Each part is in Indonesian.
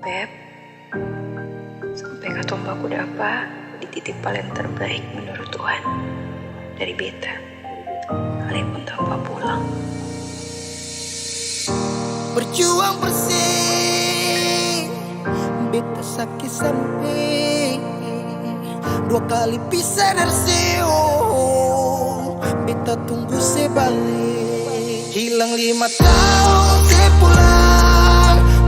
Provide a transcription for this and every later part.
Beb, sampai katong baku dapa dititip paling terbaik menurut Tuhan dari beta. Kalian pun tanpa pulang. Berjuang bersih, beta sakit sampai 2 kali pisah dari Seoul. Beta tunggu sebalik, hilang 5 tahun sepulang.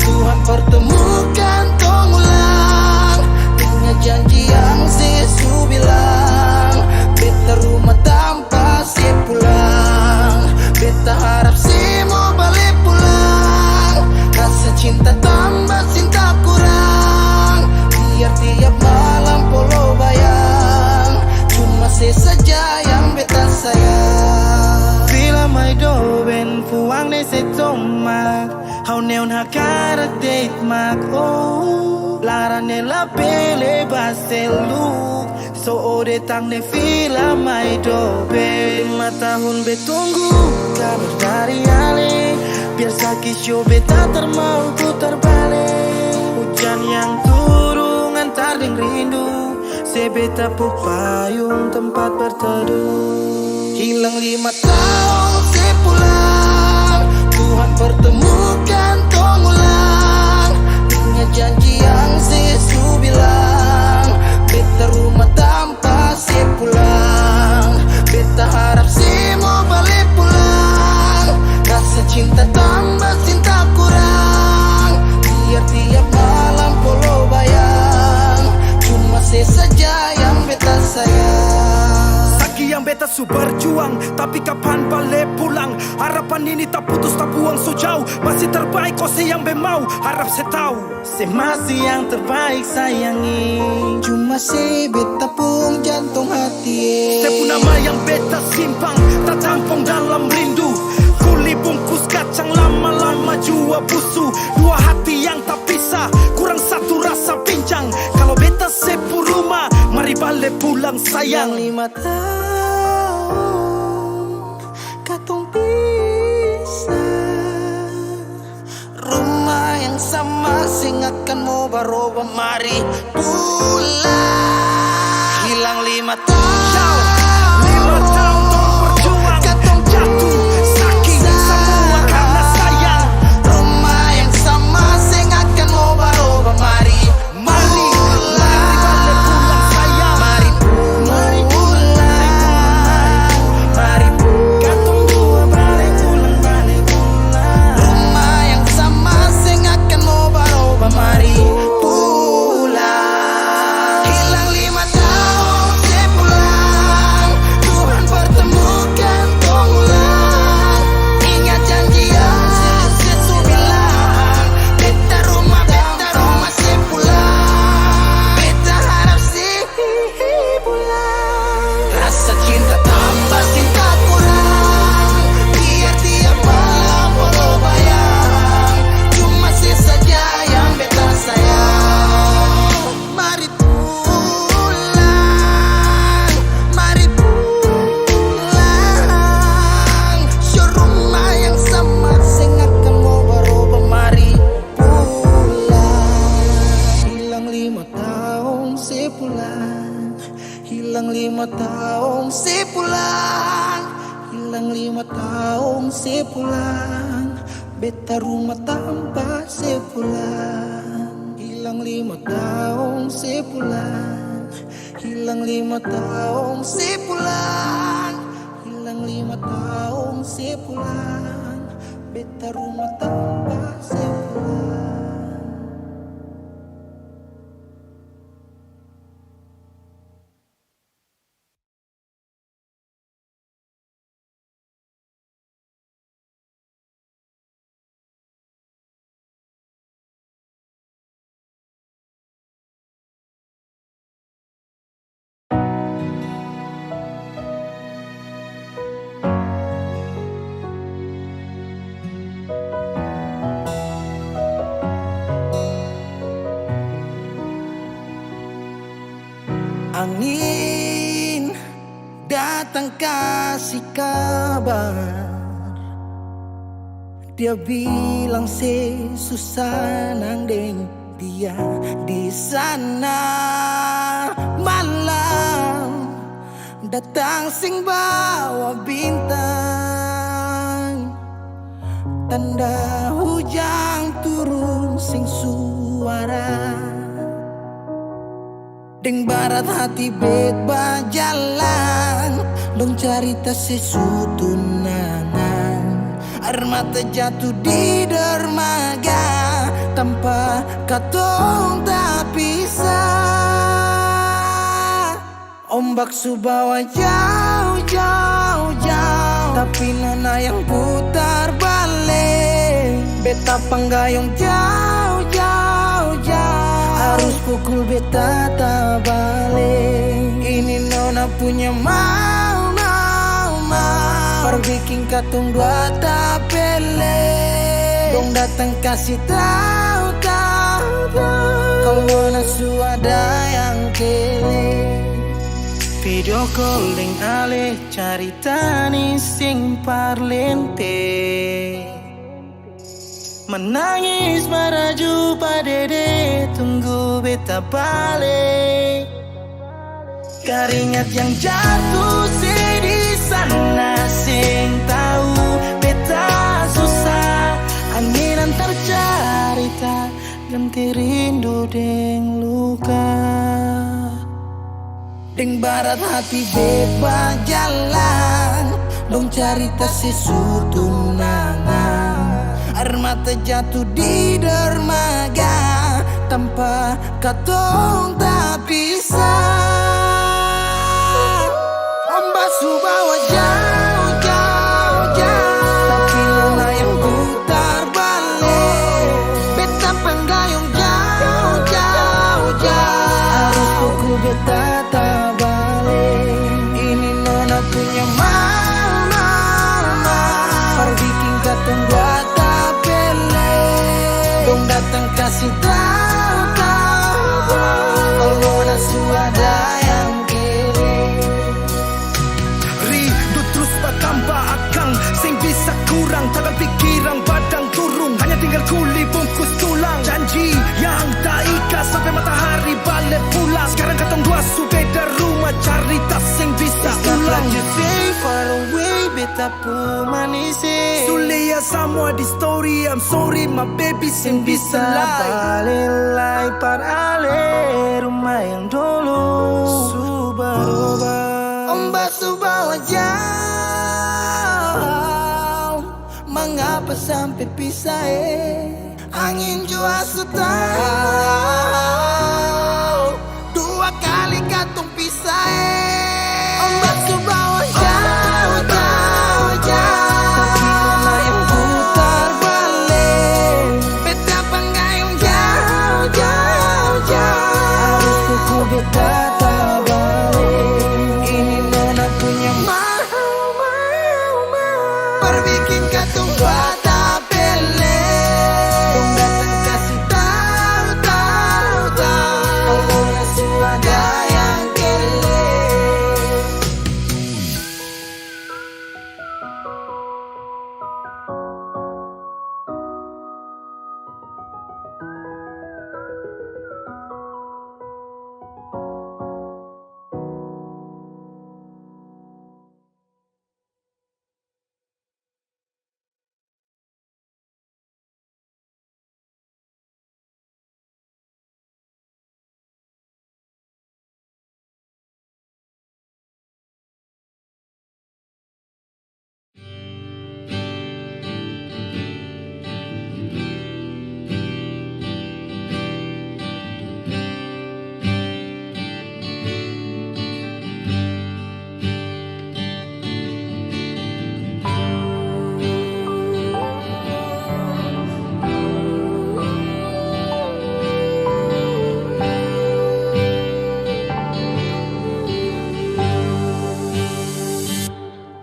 Tuhan pertemukan tong ulang, ingat janji yang Yesus bilang. Beta rumah tanpa sepulang, beta harap semua balik pulang. Rasa cinta tambah cinta kurang, biar tiap malam polo bayang. Cuma saja yang beta sayang. Bila mai do ben fuang ne se tomak, hau neon hakarak date mak oh. Lara ne la pele baselu, so ode tang ne vila mai do ben. 5 tahun betunggu kabar dari Ale, biar sakit show beta termau putar balik. Hujan yang turun antar deng rindu, sebeta pupayung tempat berteduh. Hilang 5 tahun sepulang, Tuhan pertemukan tong ulang. Ingat janji yang Yesus bilang. Beta rumah tanpa sepulang, beta harap semua balik pulang. Rasa cinta tambah cinta kurang, biar tiap malam polo bayang. Cuma saja yang beta sayang. Saki yang beta su berjuang, tapi kapan balik pulang? Harapan ini tak putus tak buang so jauh. Masih terbaik kau yang bemau, harap saya tahu. Se masih yang terbaik sayangi, cuma se beta pun jantung hati. Setiap nama yang beta simpang, tak tampung dalam rindu. Kuli bungkus kacang lama-lama jua busu. 2 hati yang tak pisah, kurang satu rasa pincang. Kalau beta sepu rumah, mari balik pulang sayang. 5 tahun katong pisah, rumah yang sama singatkan mau baroba, mari pulang. Hilang 5 tahun, 5 tahun tong berjuang, katong jatuh saking semua karena sayang. rumah yang sama singatkan mau baroba, mari Mari balik pulang sayang. Mari pulang, mari pulang. Katong dua balik pulang. Rumah yang sama sing akan mau baroba, mari pulang. Hilang 5 tahun sepulang, Tuhan pertemukan tong ulang. Ingat janji yang Yesus bilang. Beta rumah sepulang, beta harap sih pulang. Rasa cinta tambah cinta kurang, biar tiap malam polo bayang. Cuma saja yang beta sayang. Mari pulang, mari pulang. Show rumah yang sama sing akan mau baroba, mari pulang. Hilang 5 tahun sepulang, hilang 5 tahun sepulang, hilang 5 tahun sepulang. Beta rumah tanpa sepulang. Hilang 5 tahun sepulang, hilang 5 tahun sepulang, hilang 5 tahun sepulang. Beta rumah tanpa sepulang. Angin datang kasih kabar, dia bilang susah nang deng dia di sana. Malam datang sing bawa bintang, tanda hujan turun sing suara. Deng barat hati bet bajalan, dong cerita sesutunangan. Air mata jatuh di dermaga, tanpa katong tak pisah. Ombak subawa jauh, jauh, jauh, tapi nona yang putar balik. Beta panggayong jauh, jauh, jauh, harus pukul beta tak balik. Ini nona punya mau, mau, mau, bikin katong dua tak pele. Dong datang kasih tahu, tahu, tahu, kalau nona suada yang kele. Video calling ale carita ni sing parlente, menangis maraju padede tunggu beta balik. Keringat yang jatuh di sana sing tahu beta susah. Angin antar carita ganti rindu deng luka. Deng barat hati bebas jalan, dong cerita sesutunangan. Air mata jatuh di dermaga, tanpa katong tak pisah. Ombak subawa jauh, jauh, jauh, tapi nona yang putar balik. Beta panggayong jauh, jauh, jauh, harus pukul beta tak balik. Ini nona punya mau, mau, mau, bikin katong buat tak pele. Dong datang kasih tahu, tahu, kalau nona suada yang kere. Rindu terus bertambah akang, sing bisa kurang, takkan pikiran badang turung. Hanya tinggal kuli bungkus tulang, janji yang tak ikhlas sampai matahari balik pulang. Sekarang katong dua su beda rumah, cerita sing bisa ulang. You stay far away, beta pun manis. Sulia semua di story, I'm sorry my baby sing bisa Balilai par ale rumah yang dulu Subawa. Ombak subawa jauh, mengapa sampai pisah angin jua tahu, dua kali katong pisah Ombak subawa jauh, jauh, jauh, tapi nona yang putar balik. Beta panggayong jauh, jauh, jauh, harus pukul beta tak balik. Ini nona punya mau, mau, mau, perbikin katong buat tak pele. Dong datang kasih tahu, tahu, tahu, kalau nona suada yang kele.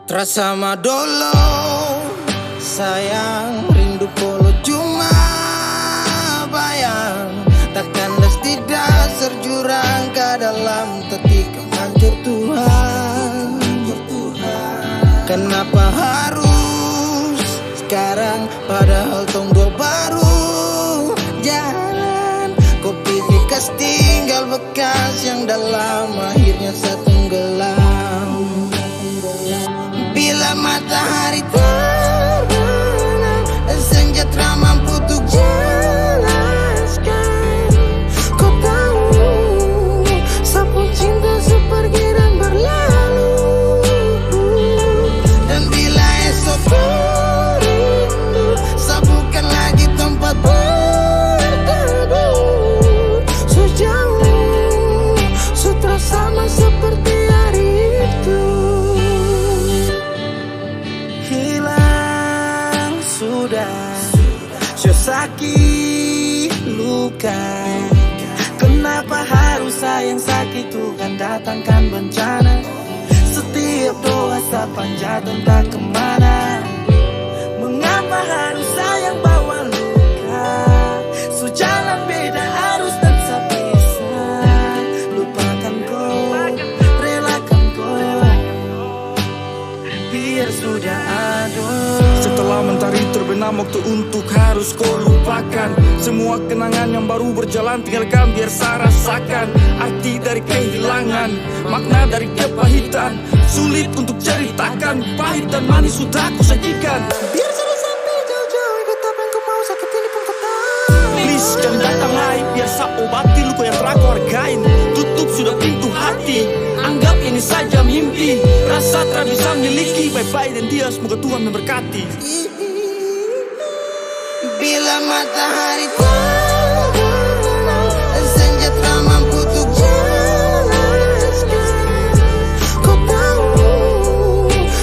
Terasa madolo, sayang, rindu polo cuma bayang. Takkan lesti dasar jurang ke dalam ketika hancur Tuhan. Kenapa harus sekarang padahal tong dua baru jalan bekas yang dalam akhirnya saya tenggelam. Bila matahari terbenam dan senja tak mampu untuk jelaskan, kau tahu sapu cinta sepergi dan berlalu. Dan bila esok rindu, sabukan lagi tempat berteduh. Sejauh sutra sama seperti hari itu. Hilang sudah sakit luka. Kenapa harus sayang sakit Tuhan datangkan bencana? Setiap doa sepanjang entah kemana. Mengapa harus sayang bawa luka? Sejalan beda arus dan sepisah. Lupakan kau, relakan kau, biar sudah aduh. Setelah mentari terbenam, waktu untuk harus kau lupakan. Semua kenangan yang baru berjalan tinggalkan biar saya rasakan. Arti dari kehilangan, makna dari kepahitan. Sulit untuk ceritakan, pahit dan manis sudah aku sajikan. Biar sudah sampai jauh-jauh, ikut apa yang kau mau, sakit ini pun kau tahu. Please jangan datang lagi, biar saya obati luka yang telah kau hargain. Tutup sudah pintu hati, anggap ini saja mimpi. Rasa tak bisa miliki, bye-bye dan dia, semoga Tuhan memberkati. Bila matahari terbenam dan senja tak mampu untuk jelaskan, kau tahu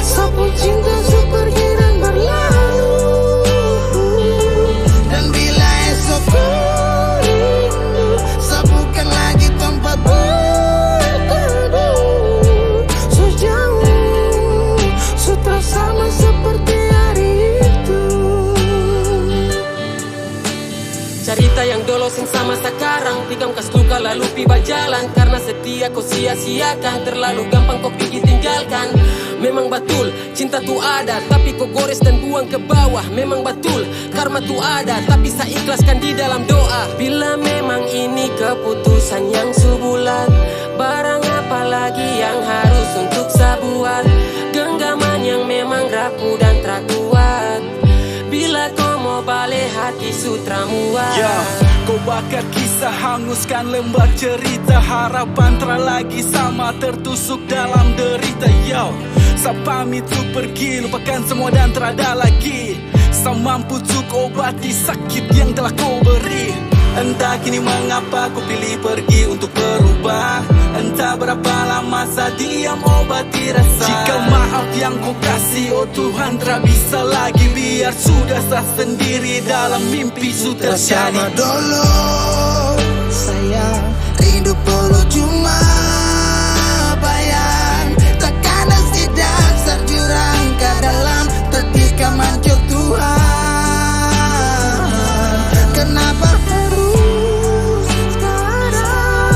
sapu cinta sepergi dan berlalu. Dan bila esok rindu, sabukan lagi tempat berteduh. Sejauh sutra sama seperti hari itu. Cerita yang dulu sing sama sekarang, tikam kas luka lalu pi berjalan. Karena setia kau sia-siakan, terlalu gampang kau pergi tinggalkan. Memang betul cinta tu ada, tapi kau gores dan buang ke bawah. Memang betul karma tu ada, tapi saya ikhlaskan di dalam doa. Bila memang ini keputusan yang sebulat, barang apa lagi yang harus untuk saya buat? Genggaman yang memang rapuh dan terkuat. Bila kau mau balik hati sutra muat. Kau bakar kisah, hanguskan lembar cerita. Harapan tak lagi sama, tertusuk dalam derita. Saya pamit untuk pergi, lupakan semua dan tak ada lagi. Saya mampu untuk obati sakit yang telah kau beri. Entah kini mengapa kau pilih pergi untuk berubah. Entah berapa lama saya diam obati rasa. Jika maaf yang kau kasih, oh Tuhan tak bisa lagi. Biar sudah saya sendiri dalam mimpi sudah terjadi. Bersama dulu sayang, rindu perlu cuma bayang. Tekanan tidak terjurang ke dalam, tertikam hancur Tuhan. Kenapa harus sekarang,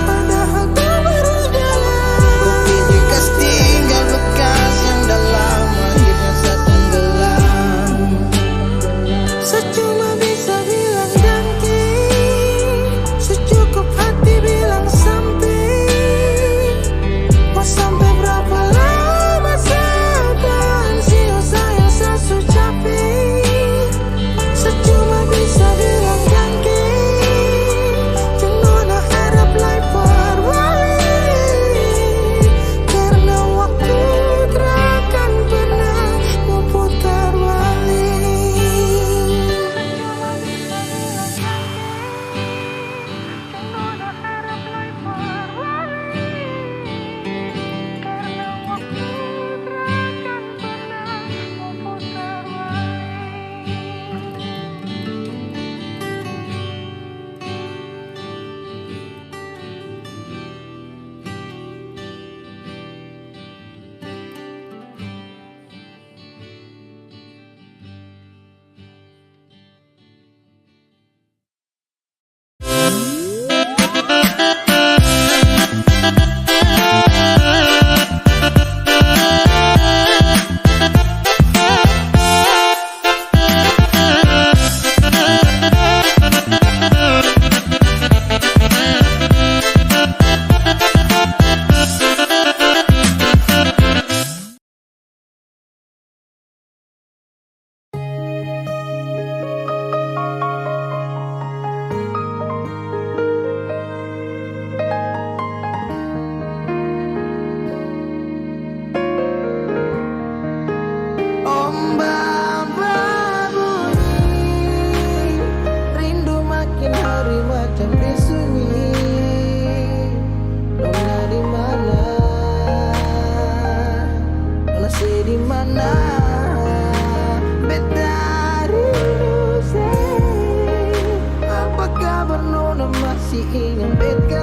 padahal kau baru jalan. Bukti jika tinggal bekas yang dalam akhirnya saya tenggelam. Secuma bisa bilang ganti, secukup hati bilang sampai. Mau sampai berapa lama saya akan sia-sia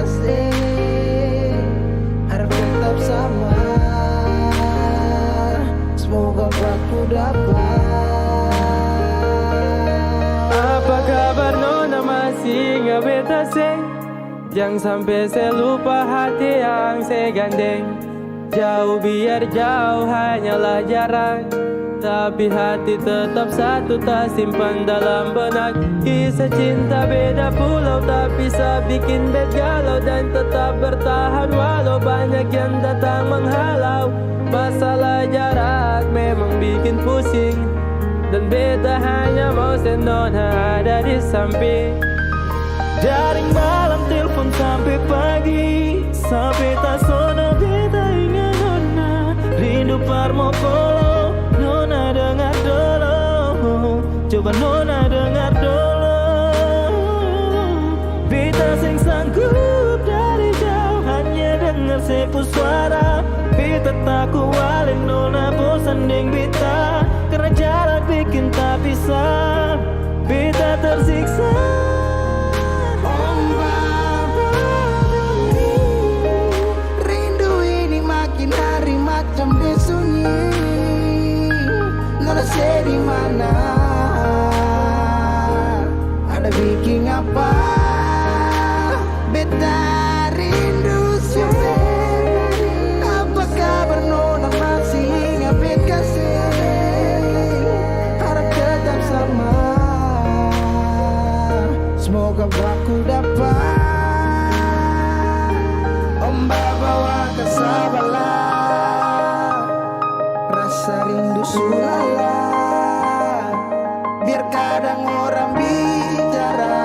kasih, harap tetap sama. Semoga aku dapat. Apa kabar nona, masih ingat beta seng? Jangan sampai saya lupa hati yang saya gandeng. Jauh biar jauh hanyalah jarak, tapi hati tetap satu, tak simpan dalam benak. Kisah cinta beda pulau, tapi bisa bikin bet galau. Dan tetap bertahan walau banyak yang datang menghalau. Masalah jarak memang bikin pusing, dan beta hanya mau senona ada di samping. Dari malam telepon sampai pagi, sampai tak sono beta ingat nona. Rindu parmo polo, nona dengar dulu. Coba nona dengar dulu. Beta sing sanggup dari jauh hanya dengar sepu suara. Beta tak kualin nona, bosan deng beta, karena jarak bikin tak bisa. Beta tersiksa. Rindu ini makin hari macam disunyi. Nona saya di mana? Ada bikin apa? Beta rindu siapa? Apa kabar nona, masih ingat bet kasih? Harap tetap sama. Semoga aku dapat. Ombak bawa ke Sabala, rasa rindu sulala. Biar kadang orang bicara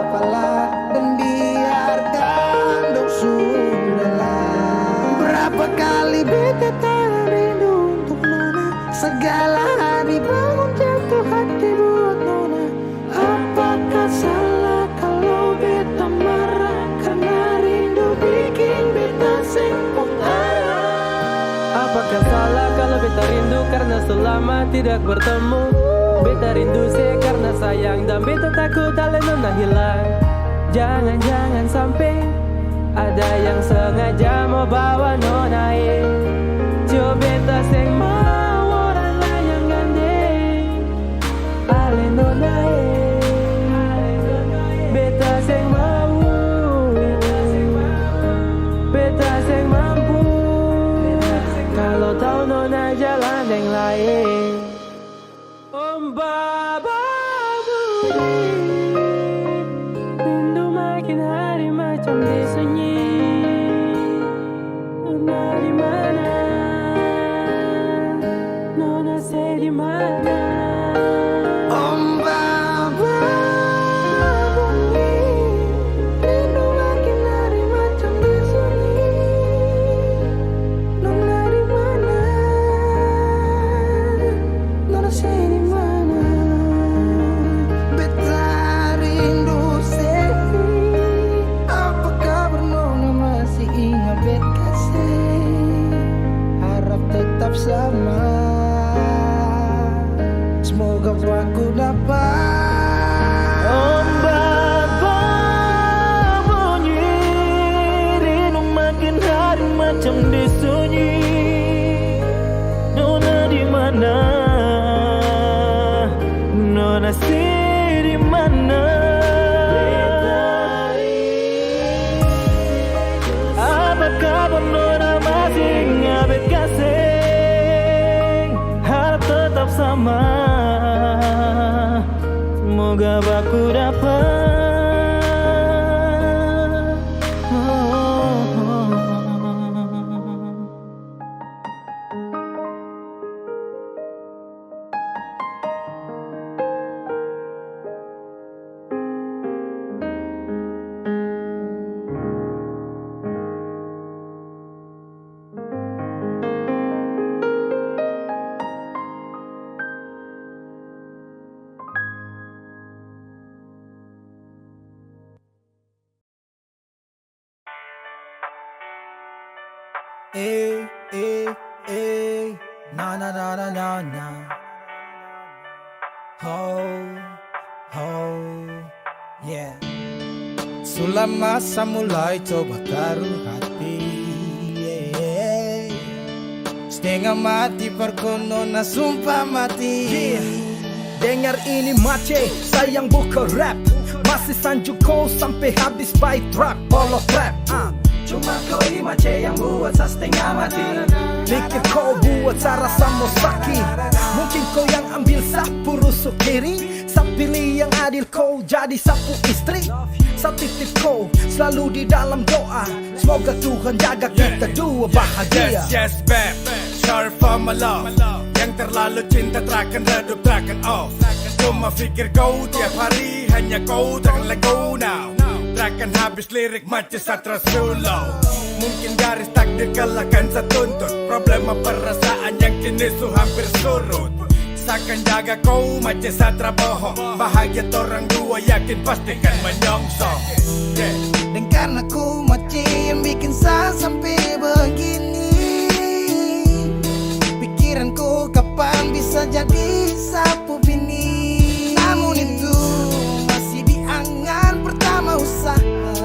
apalah, dan biarkan dong sudahlah. Berapa kali beta tak rindu untuk nona, segala hari bangun jatuh hati buat nona. Apakah salah kalau beta marah, karena rindu bikin beta sempong arah? Apakah salah kalau beta rindu karena selama tidak bertemu? Beta rindu saya karena sayang, dan beta takut ale nona hilang. Jangan-jangan sampai ada yang sengaja mau bawa nona coba beta seng mau orang lain yang gandeng ale nona beta seng mau, beta seng mampu. Kalau tahu nona jalan yang lain. Om Baba Budi, rindu makin hari macam disunyi. Nona di mana? Nona saya di mana? Om Baba bunyi, rindu makin hari macam disunyi. Nona di mana? Nona saya di mana? Beta rindu sedih. Apa kabar nona, masih ingat bet kasih? Harap tetap sama. Semoga aku dapat. Ombak bunyi, rindu makin hari macam disunyi. Nona di mana? Nona si di mana? Apa kabar nona, masih ingat bet kasih? Harap tetap sama. Semoga aku dapat. Na na na na na na. Ho, ho, yeah. Sudah masa mulai coba taruh hati, setengah mati perkonona sumpah mati. Dengar ini mace, sayang buka rap. Masih sanjung kau sampai habis by trap, polo trap. Cuma kau ini mace yang buat saya setengah mati. Mikir kau buat saya rasa mau sakit. Mungkin kau yang ambil sapu rusuk kiri, saya pilih yang adil kau jadi sapu istri. Saya titip kau selalu di dalam doa, semoga Tuhan jaga kita dua bahagia. Yes, babe, sorry for my love. Yang terlalu cinta takkan redup, takkan off. Cuma fikir kau tiap hari, hanya kau takkan let go now. Takkan habis lirik macam Satra Solo. Mungkin garis takdir kalahkan saya tuntut. Problema perasaan yang kini su hampir surut. Seakan jaga kau macam Satra bohong. Bahagia orang dua yakin pasti kan menyongsong. Dan karena ku maci yang bikin saya sampai begini, pikiranku kapan bisa jadi sapu bini. Namun itu masih di angan, pertama usaha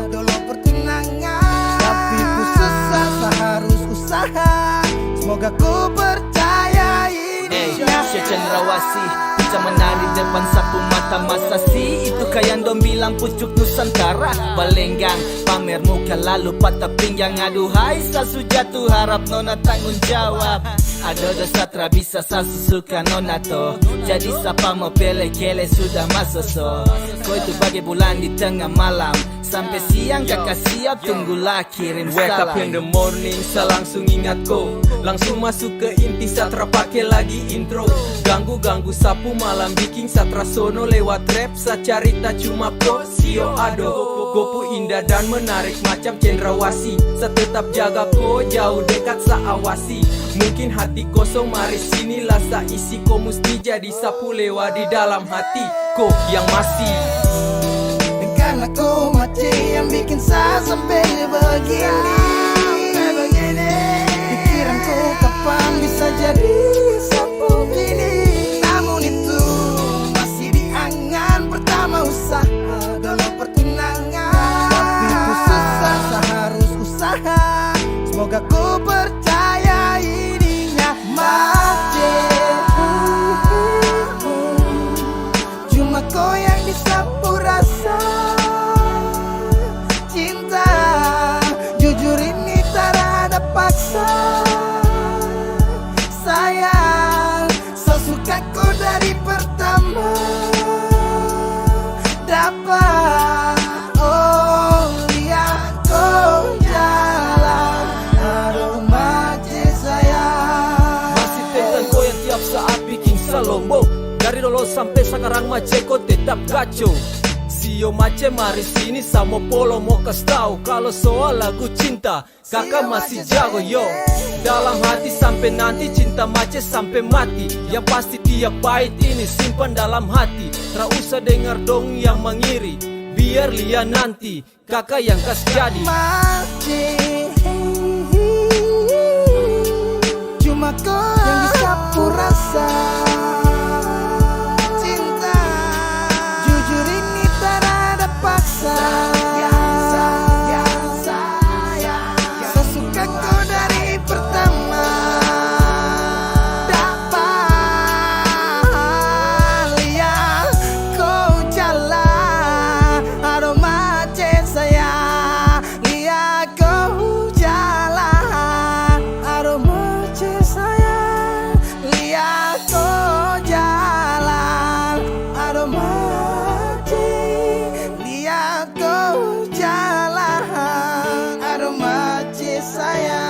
dulu pertunangan. Tapi ku susah, saya harus usaha, semoga ku percaya ini. Syah Cendrawasih bisa menari depan sapu mata masa si. Itu kayak dong bilang pucuk Nusantara. Balenggang pamer muka lalu patah pinggang. Aduhai sasu jatuh harap nona tanggung jawab. Ada dosa tra bisa sasu suka nona to. Jadi siapa mau pele kele sudah masuk so. Kau itu bagai bulan di tengah malam, sampai siang kakak siap tunggulah kirim salam. Wake up in the morning, saya langsung ingat kau. Langsung masuk ke inti, Satra pakai lagi intro. Ganggu-ganggu sapu malam bikin Satra sono lewat rap. Saya cerita cuma kau, sio ado. Gopu indah dan menarik macam Cendrawasih. Saya tetap jaga kau, jauh dekat saya awasi. Mungkin hati kosong, mari sinilah saya isi. Kau mesti jadi sapu lewat di dalam hati kau yang masih. Karena ku maci yang bikin saya sampai begini. Pikiranku kapan bisa jadi sapu gini. Namun itu masih di angan, pertama usaha dulu pertunangan. Tapi ku susah, saya harus usaha, semoga ku percaya ininya maci. Cuma kau yang disapu rasa cinta, jujur ini tak ada paksa. Sayang, saya suka kau dari pertama. Dapat, oh lihat kau jalan, aduh maci sayang. Masih tentang kau yang tiap saat bikin salombo. Dari dulu sampai sekarang mace kau tetap kacau. Sio mace mari sini sama polo mau kasih tahu. Kalau soal lagu cinta kakak masih jago yo. Dalam hati sampai nanti cinta mace sampai mati. Yang pasti tiap bait ini simpan dalam hati. Tak usah dengar dong yang mengiri, biar lihat nanti kakak yang kasih jadi. Maci, cuma kau yang disapu rasa cinta, jujur ini tak ada paksa. Saya suka kau dari pertama. Dapat lihat kau jalan, aduh maci sayang. Lihat kau jalan, aduh maci sayang. Lihat kau jalan, aduh maci. Lihat kau jalan, aduh maci sayang.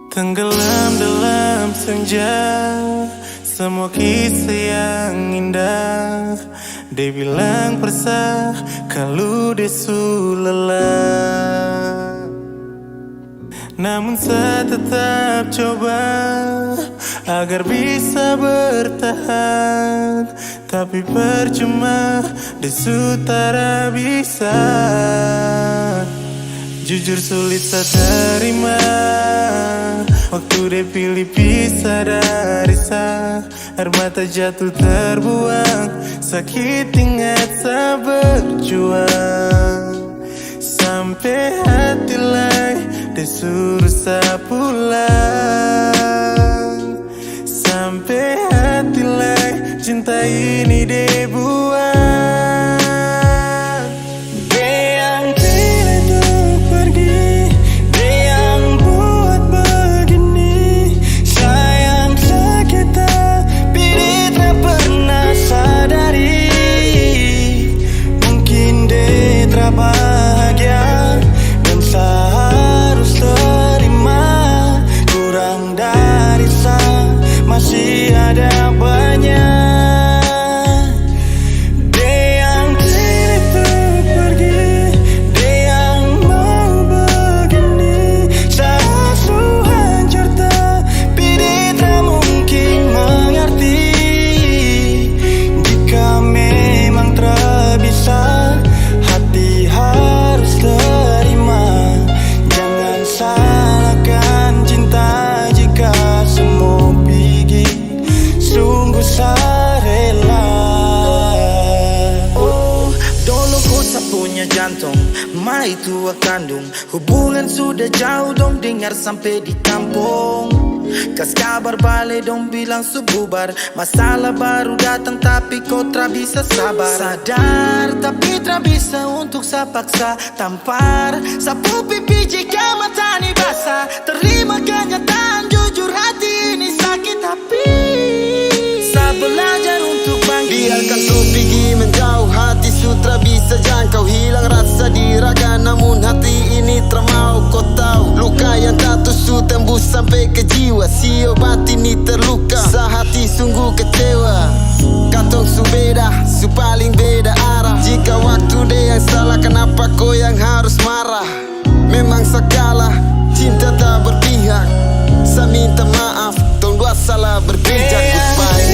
Tenggelam dalam senja, semua kisah yang indah. Dia bilang persah kalau dia su lelah. Namun saya tetap coba agar bisa bertahan, tapi percuma desutara bisa. Jujur sulit saya terima waktu dia pilih pisah dari saya. Air mata jatuh terbuang, sakit ingat saya berjuang. Sampai hati lai dia suruh saya pulang. Sampai hati lai cinta ini dia buang. Bahagia dan seharus terima, kurang dari saya masih ada banyak. Dia yang itu pergi, dia yang mau begini. Saya su hancur tapi dia tak mungkin mengerti. Jika memang terbisa, hati harus terima. Jangan salahkan cinta jika semua pergi. Sungguh saya rela. Oh, dulu ku tak punya jantung, mai tua kandung. Hubungan sudah jauh dong dengar sampai di kampung. Kas kabar balik dong bilang sububar. Masalah baru datang tapi kau tak bisa sabar. Sadar tapi tak bisa untuk saya paksa. Tampar sapu pipi jika mata ini basah. Terima kenyataan jujur hati ini sakit tapi saya belajar untuk bangkit. Biarkan kau pergi menjauh, hati sutra bisa jangkau. Hilang rasa di raga namun hati ini termau. Kau tahu luka yang tak tusuk tembus sampai ke jiwa. Sio batin ini terluka, sehati sungguh kecewa. Katong su beda, su paling beda arah. Jika waktu dia yang salah, kenapa kau yang harus marah? Memang segala cinta tak berpihak. Saya minta maaf, tong dua salah berpijak. Goodbye.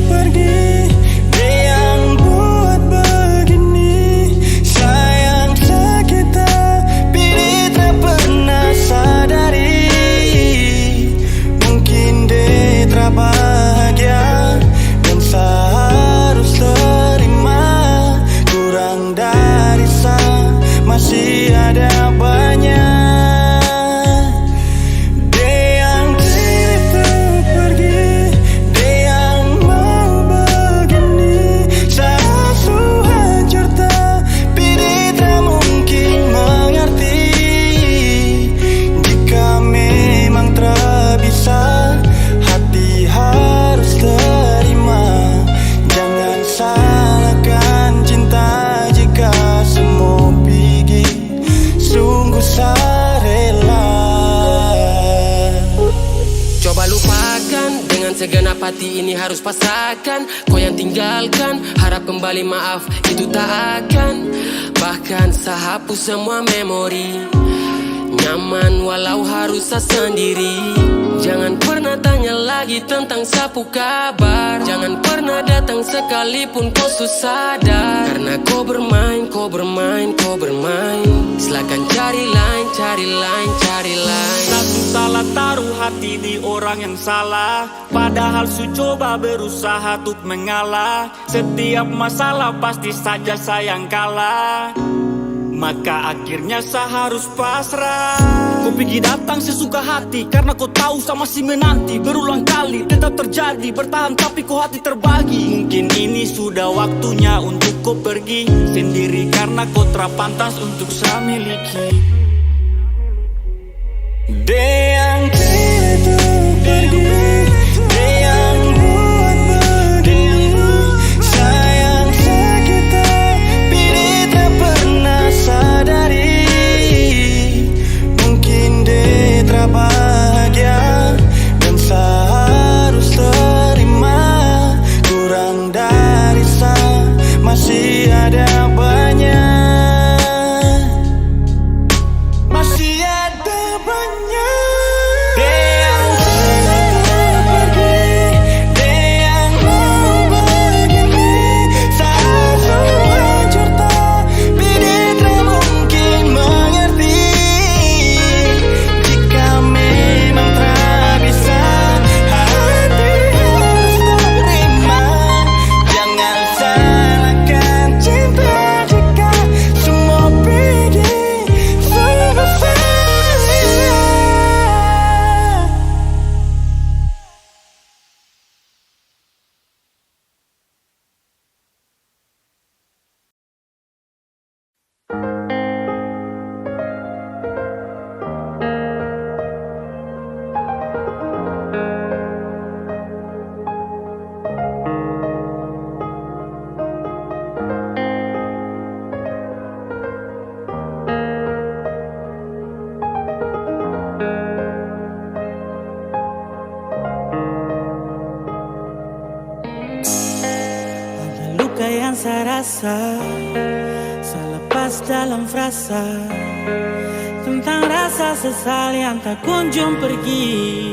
Pergi, dia yang buat begini. Sayang sakit tapi dia tak pernah sadari. Mungkin dia tak bahagia dan seharus terima. Kurang dari saya masih ada banyak. Hati harus terima. Jangan salahkan cinta jika semua pergi. Sungguh saya rela. Coba lupakan, dengan segenap hati ini harus pasrahkan. Kau yang tinggalkan, harap kembali maaf, itu tak akan. Bahkan saya hapus semua memori. Nyaman walau harus saya sendiri. Jangan pernah tanya lagi tentang sapu kabar. Jangan pernah datang sekalipun kau sadar. Karena kau bermain, kau bermain, kau bermain. Silakan cari lain, cari lain, cari lain. Satu salah taruh hati di orang yang salah. Padahal su coba berusaha untuk mengalah. Setiap masalah pasti saja sayang kalah. Maka akhirnya saya harus pasrah. Kau pergi datang sesuka hati karena kau tahu saya masih menanti. Berulang kali tetap terjadi, bertahan tapi kau hati terbagi. Mungkin ini sudah waktunya untuk kau pergi sendiri karena kau tak pantas untuk saya miliki. Dia yang itu pergi, dia yang buat begini. Sayang sakit tapi dia tak pernah sadari. Mungkin dia tak bahagia dan seharus terima. Kurang dari saya masih ada banyak. Masih ada banyak. rasa, selepas dalam frasa, tentang rasa sesal yang tak kunjung pergi.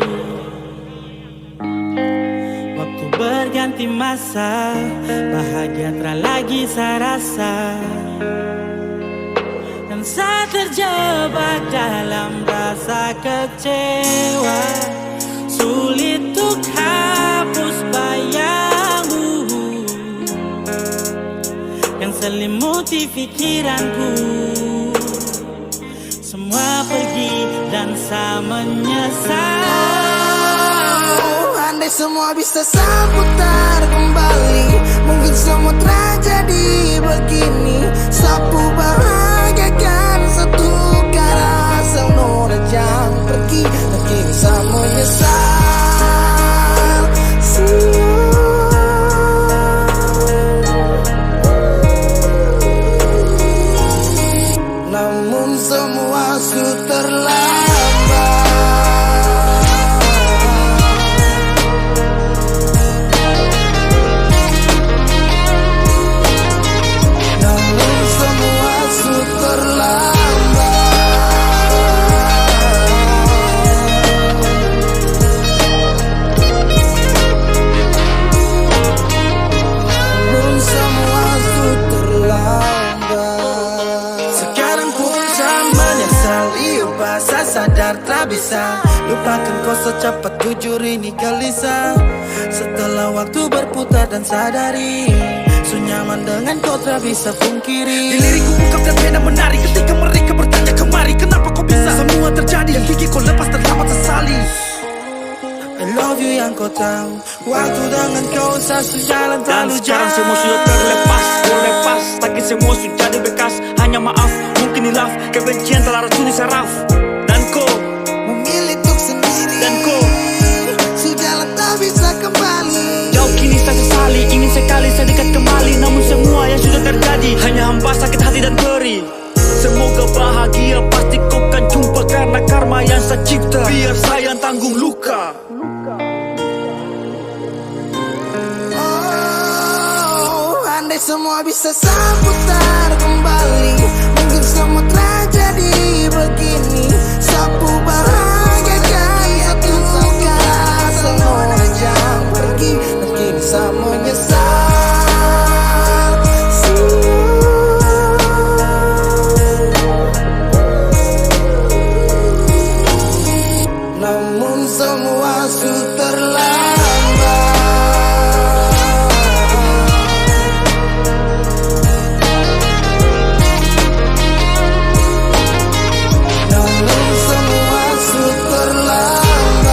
Waktu berganti masa, bahagia tak lagi saya rasa, dan saya terjebak dalam rasa kecewa. Sulit untuk hapus bayangmu yang selimuti pikiranku. Semua pergi dan saya menyesal. Andai semua bisa saya putar kembali, mungkin semua tragedi begini. Sapu bahagiakan satu kara senora jam pergi, dan kini saya menyesal. Namun semua sudah terlambat. Namun semua sudah terlambat. Namun semua sudah terlambat. Sekarang pun saya menyesal. Iyo bahasa sadar tak bisa lupakan kau secepat jujur ini gelisah. Setelah waktu berputar dan sadari, sunyaman dengan kau tak bisa pungkiri. Di lirikku ungkapkan pena menari ketika mereka bertanya kemari, kenapa kau bisa semua terjadi? Yang gigi kau lepas terlambat sesali. I love you yang kau tahu, waktu dengan kau saya sejalan Dan terlalu sekarang jauh. semua sudah terlepas, terlepas. Tapi semua sudah jadi bekas. Hanya maaf, mungkin hilaf, kebencian telah racuni saraf. Dan kau memilih untuk sendiri, Dan kau sejalan tak bisa kembali. jauh kini saya sesali, ingin sekali saya dekat kembali. Namun semua yang sudah terjadi hanya hampa, sakit hati dan perih. Semoga bahagia, pasti kau kan jumpa karena karma yang saya cipta. Biar saya yang tanggung luka. Oh, andai semua bisa saya putar kembali, mungkin semua tragedi begini. Sapu bahagiakan satu kara senora jam pergi, dan kini saya menyesal. Namun semua sudah terlambat. Namun semua sudah terlambat.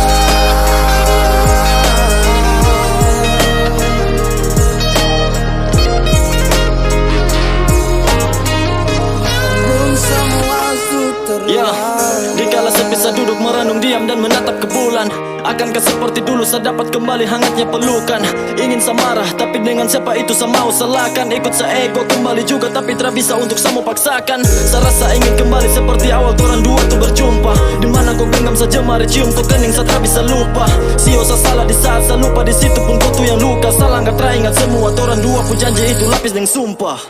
Namun semua sudah Ya, terlambat. dikala saya bisa duduk merenung diam dan menatap ke bulan, akankah seperti dulu saya dapat kembali hangatnya pelukan? Ingin saya marah, tapi dengan siapa itu saya mau salahkan? Ikut saya ego kembali juga, tapi tak bisa untuk saya mau paksakan. Saya rasa ingin kembali seperti awal orang dua tuh berjumpa, dimana kau genggam saja mari cium kau kening saya tak bisa lupa. Sio saya salah di saat saya lupa, di situ pun kau tuh yang luka. Salah nggak teringat semua orang dua pun janji itu lapis dengan sumpah.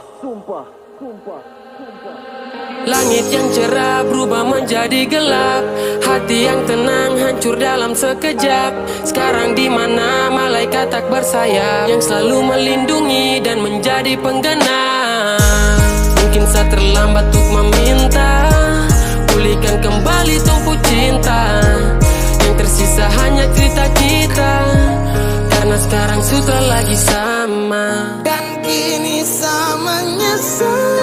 Langit yang cerah berubah menjadi gelap, hati yang tenang hancur dalam sekejap. Sekarang di mana malaikat tak bersayap, yang selalu melindungi dan menjadi penggenap. Mungkin saya terlambat untuk meminta, pulihkan kembali tumpu cinta. Yang tersisa hanya cerita kita, karena sekarang sudah lagi sama. Dan kini saya menyesal.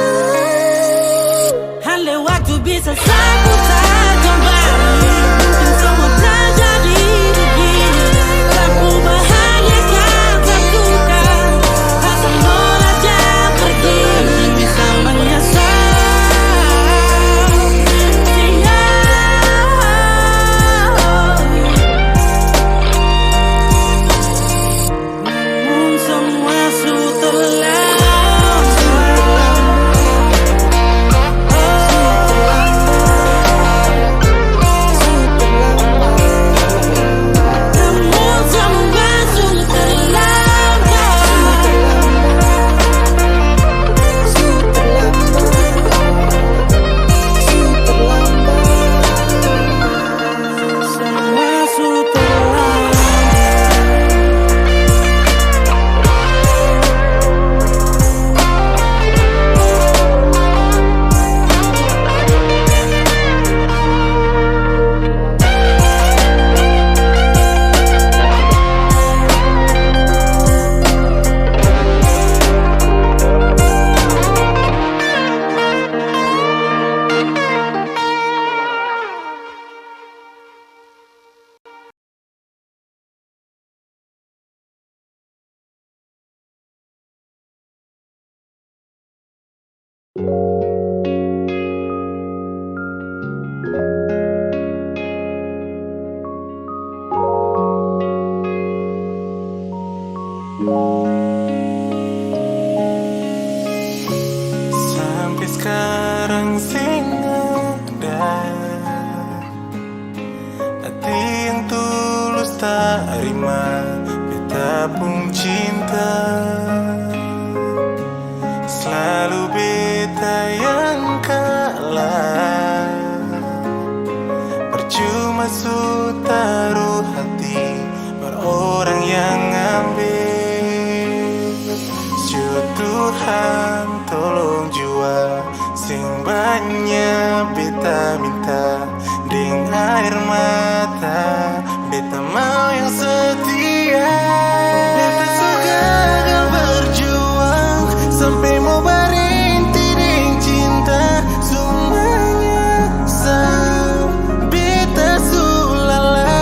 Andai waktu bisa saya putar kembali, mungkin semua terjadi begini. Aku bahagiakan satu kali, rasa nora jam pergi. Bisa menyesal. Namun semua sudah terlambat. Sampai sekarang ada hati yang tulus tak rima beta pun cinta. Selalu beta yang kalah, percuma su taruh hati berorang yang ambil. Tuhan tolong jua sing banyak beta minta ding air mata, beta mau yang setia. Beta suka gagal berjuang sampai mau berhenti ding cinta. Semuanya sang beta sulala,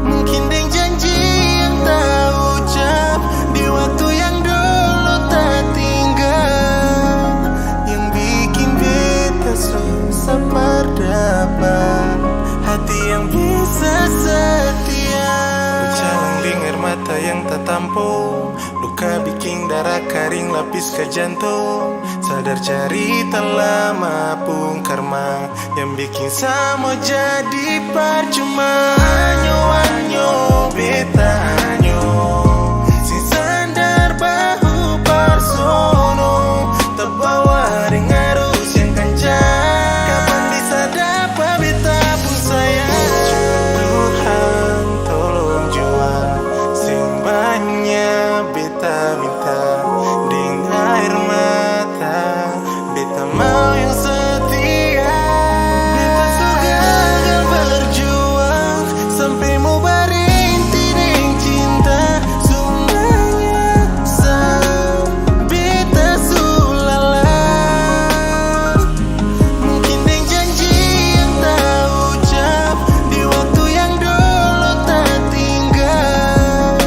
mungkin ding janji yang tak ucap di waktu yang dulu tak tinggal, yang bikin beta susah berdapat hati yang bisa setia. Berjalan dengar mata yang tak tampung, luka bikin darah karing lapis ke jantung. Sadar cerita lama pun karma yang bikin sama jadi percuma. Anyo beta anyo si sadar bahu parsono terbawa dengan arus yang kencang. Kapan bisa dapat beta pun sayang. Tuhan tolong jua sing banyak beta minta ding air mata, beta mau yang setia. Beta suka gagal berjuang sampai mau berhenti ding cinta. Semuanya sang beta sulala, mungkin ding janji yang tak ucap di waktu yang dulu tak tinggal,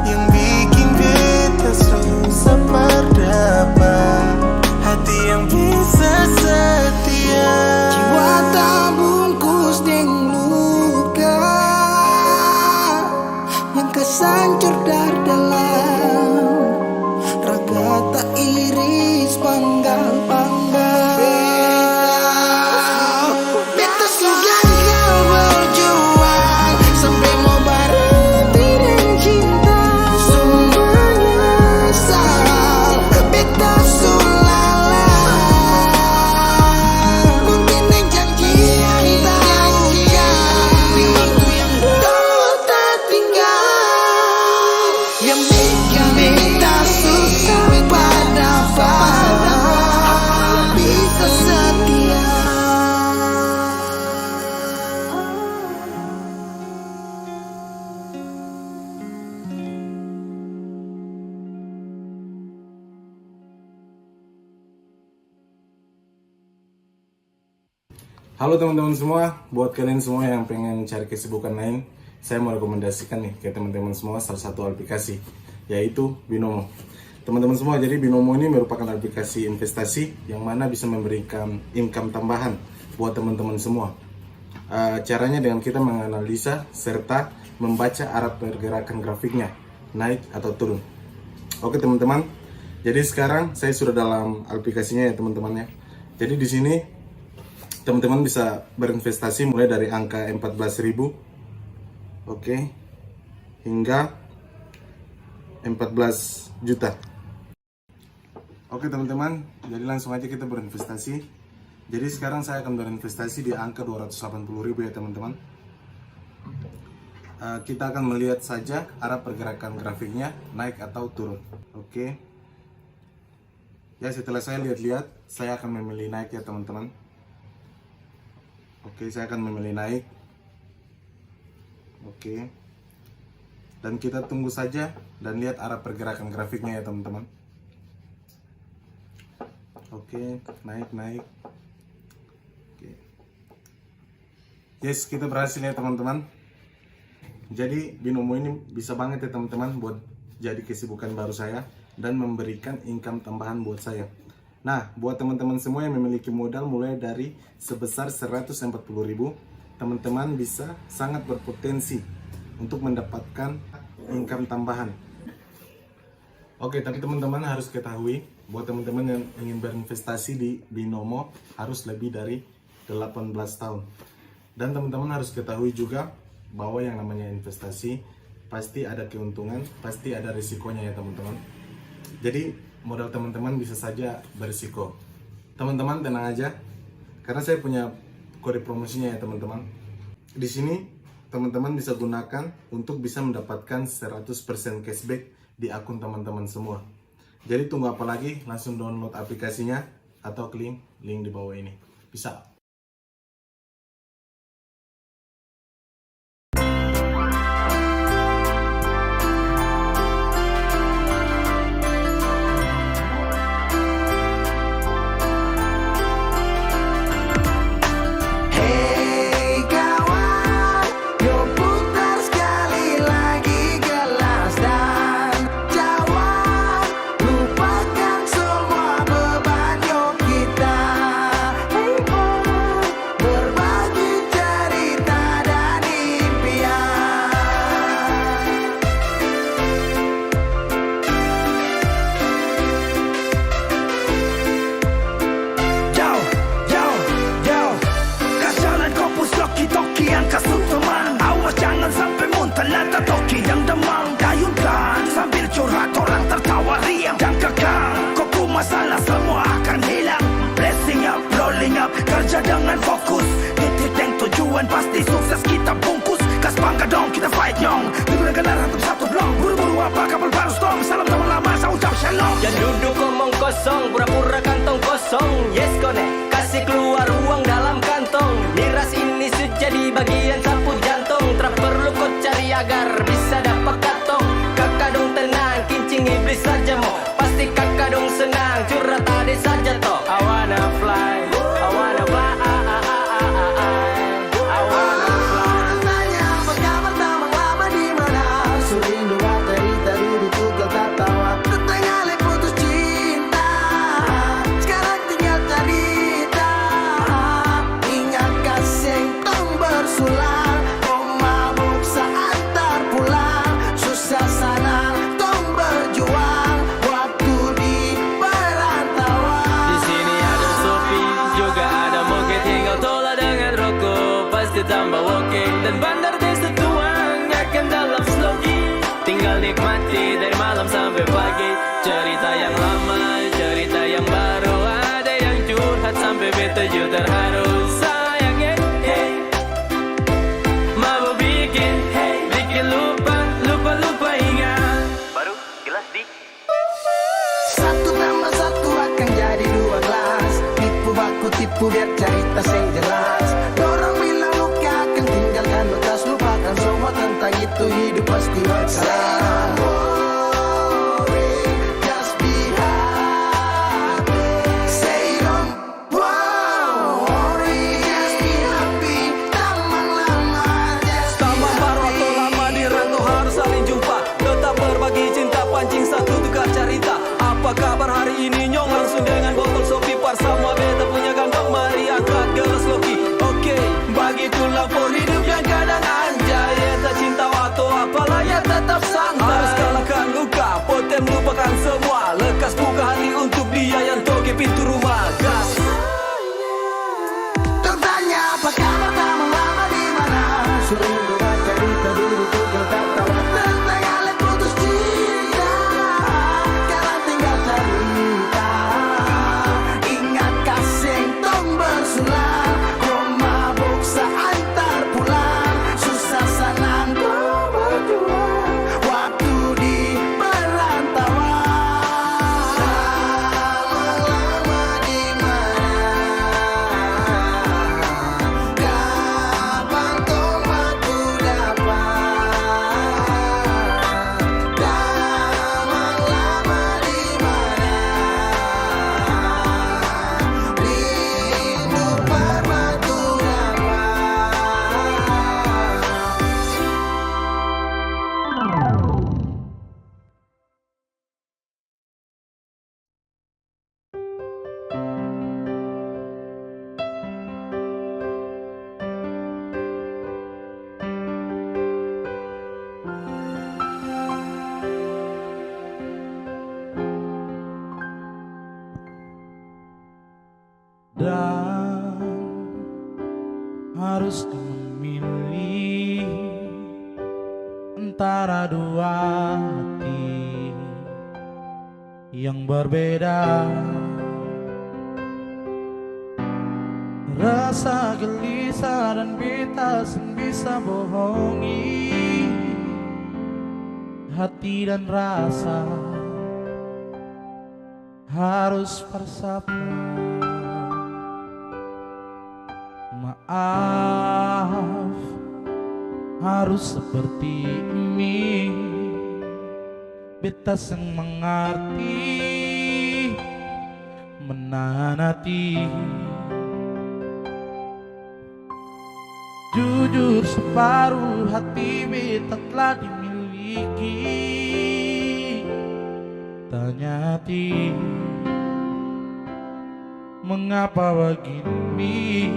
yang bikin beta susah berdapat hati yang bisa setia. Jiwa tak bungkus deng luka yang kesancur dar dalam, raga tak iris panggal-panggal. Beta sudah gagal berjuang sampai mau berhenti deng cinta. Semuanya salah beta sulala, mungkin deng janji yang tak ucap di waktu yang dulu tak tinggal, yang bikin beta susah berdapat bisa setia. Halo teman-teman semua, buat kalian semua yang pengen cari kesibukan lain, saya mau rekomendasikan nih ke teman-teman semua salah satu aplikasi, yaitu Binomo. Teman-teman semua, jadi Binomo ini merupakan aplikasi investasi yang mana bisa memberikan income tambahan buat teman-teman semua. Caranya dengan kita menganalisa serta membaca arah pergerakan grafiknya, naik atau turun. Oke teman-teman, jadi sekarang saya sudah dalam aplikasinya ya teman-teman ya. Jadi di sini teman-teman bisa berinvestasi mulai dari angka 14.000, oke, hingga 14 juta. Oke teman-teman, jadi langsung aja kita berinvestasi. Jadi sekarang saya akan berinvestasi di angka 280.000 ya teman-teman. Kita akan melihat saja arah pergerakan grafiknya naik atau turun. Oke. Ya setelah saya lihat-lihat, saya akan memilih naik ya teman-teman. Oke, saya akan memilih naik. Oke. Dan kita tunggu saja dan lihat arah pergerakan grafiknya ya teman-teman. Oke, naik. Oke. Yes, kita berhasil ya teman-teman. Jadi Binomo ini bisa banget ya teman-teman buat jadi kesibukan baru saya. dan memberikan income tambahan buat saya. Nah, buat teman-teman semua yang memiliki modal mulai dari sebesar 140.000, teman-teman bisa sangat berpotensi untuk mendapatkan income tambahan. Oke, tapi teman-teman harus ketahui, buat teman-teman yang ingin berinvestasi di Binomo harus lebih dari 18 tahun. Dan teman-teman harus ketahui juga bahwa yang namanya investasi pasti ada keuntungan, pasti ada risikonya ya teman-teman. Jadi modal teman-teman bisa saja berisiko. Teman-teman tenang aja, karena saya punya kode promosinya ya teman-teman. Di sini teman-teman bisa gunakan untuk bisa mendapatkan 100% cashback di akun teman-teman semua. Jadi tunggu apa lagi, langsung download aplikasinya atau klik link di bawah ini. Bisa. Masalah semua akan hilang. Blessing up, rolling up, kerja dengan fokus. Titik yang tujuan pasti sukses kita bungkus. Gas bangga dong, kita fight nyong. Digunakan kendaraan untuk satu blok. Buru-buru apa kapal baru storm. Salam teman lama, saya ucap shalom. Yang duduk ngomong kosong, pura-pura kantong kosong. Yes connect, kasih keluar uang dalam kantong. Miras ini sudah jadi bagian sapu jantung. Tak perlu kau cari agar bisa dapat kantong. Kakak dong tenang, kincing iblis saja mau. Pasti kakak dong senang, curhat ada saja toh. I wanna fly, I wanna fly, I wanna fly. Tanya apa kabar tamang lama di mana? Surindu cerita dulu tukar tertawa. Tertengah putus cinta, sekarang tinggal cerita. Ingat kasih tong bersulang, oh mabuk saat terpulang. Susah sana tong berjuang, waktu di perantauan. Di sini ada Sophie, juga ada Moke, tinggal tola dengan rokok. Pasti tambah walking dan bandar desa tuang akan dalam slogi. Tinggal nikmati dari malam sampai pagi. Cerita yang lama, cerita yang baru. Ada yang curhat sampai beta juga terharu. Sayangnya, hey, mau bikin, hey, bikin lupa ingat. Baru jelas di. Satu tambah satu akan jadi 12. Tipu baku tipu biar cerita saya jelas. Orang bilang luka akan tinggalkan bekas. Lupakan semua tentang itu, hidup pasti bersalah. Just be happy. Say don't worry. Just be happy. Taman lama, just be Taman baru happy. atau lama di rantau harus saling jumpa. Tetap berbagi cinta, pancing satu tukar cerita. Apa kabar hari ini nyong? Langsung dengan botol Sophie par sama beta punya kantong. Mari angkat gelas Loki. Oke, bagitulah for hidup yang kadang anjay. Eta cinta atau apalah ya tetap santai. Harus kalahkan luka, potem lupakan semua. Lekas buka hati untuk dia yang toge pintu rumah. Gas. Tertanya apa kabar tamang lama di mana? Surindu cerita dulu tukar tertawa. Tertengah putus cinta, sekarang tinggal cerita. Ingat kasih tong bersulang, kau mabuk saat terpulang. Susah senang kau berjuang, waktu di perantauan. antara dua hati yang berbeda. Rasa gelisah dan beta bisa bohongi hati dan rasa harus bersama. Maaf, harus seperti ini. Beta seng mengerti, menahan hati. Jujur separuh hati beta telah dimiliki. Tanya hati, mengapa begini?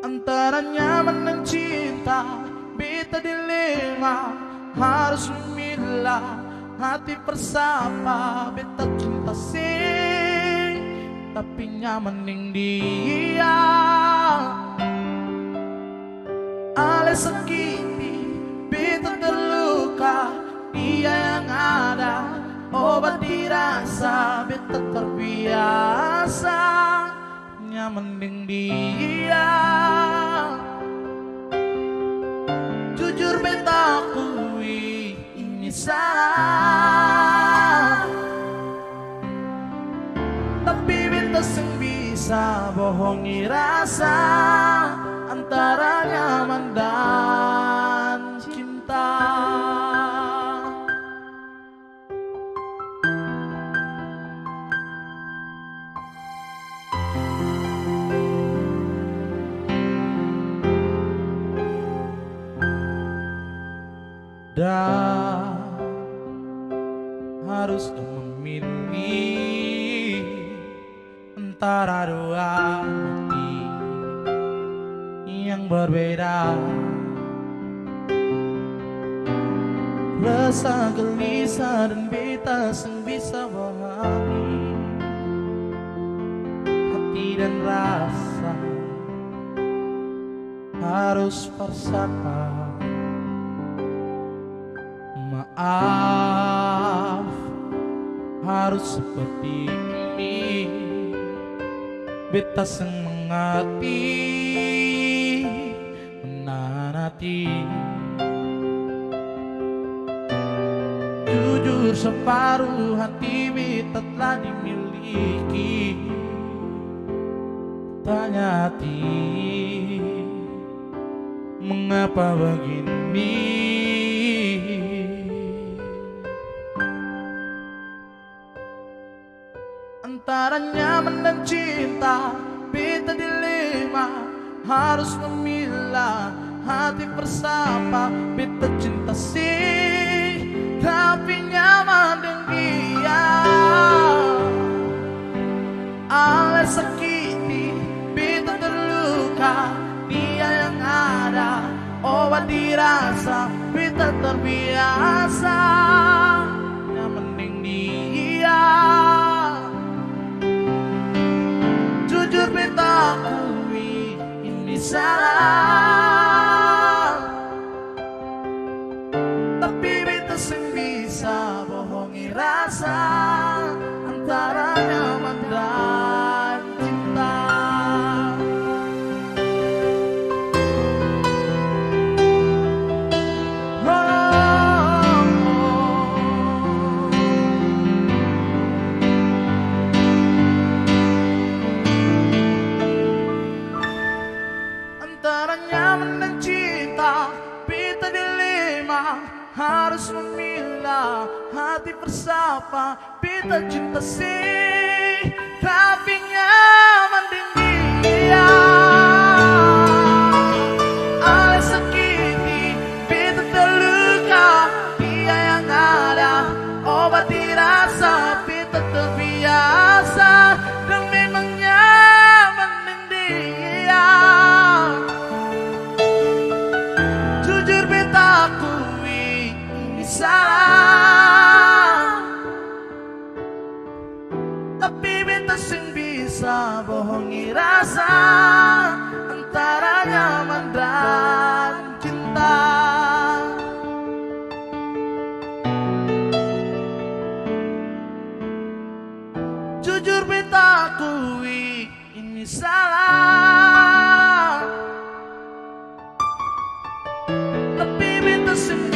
Antara nyaman dan cinta, beta dilema, harus memilah hati bersama. Beta cinta sih, tapi nyaman yang dia. Ale sakiti, beta terluka, dia yang ada, obat dirasa. Beta terbiasa, nyaman dengan dia. Jujur beta akui ini salah, tapi beta seng bisa bohongi rasa antara nyaman dan cinta. Dan harus memilih antara dua hati yang berbeda. Rasa gelisah dan beta seng bisa pahami hati dan rasa harus bersama. Maaf, harus seperti ini. Beta seng mengerti, menahan hati. Jujur separuh hati beta telah dimiliki. Tanya hati, mengapa begini? Antara nyaman dan cinta, beta dilema, harus memilah hati bersama. Beta cinta sih, tapi nyaman dengan dia. Ale sakiti, beta terluka, dia yang ada, obat dirasa. Beta terbiasa, nyaman dengan dia. Jujur beta akui ini salah, tapi beta seng bisa bohongi rasa antara nyaman dan cinta. Harus memilah hati bersama. Beta cinta sih, tapi nyaman dengan dia. Ale sakiti, beta terluka, dia yang ada, obat dirasa. Beta terbiasa dan memang nyaman dengan dia. Jujur beta akui ini salah, tapi beta seng bisa bisa bohongi rasa antara nyaman dan cinta. Jujur beta akui ini salah, tapi beta semua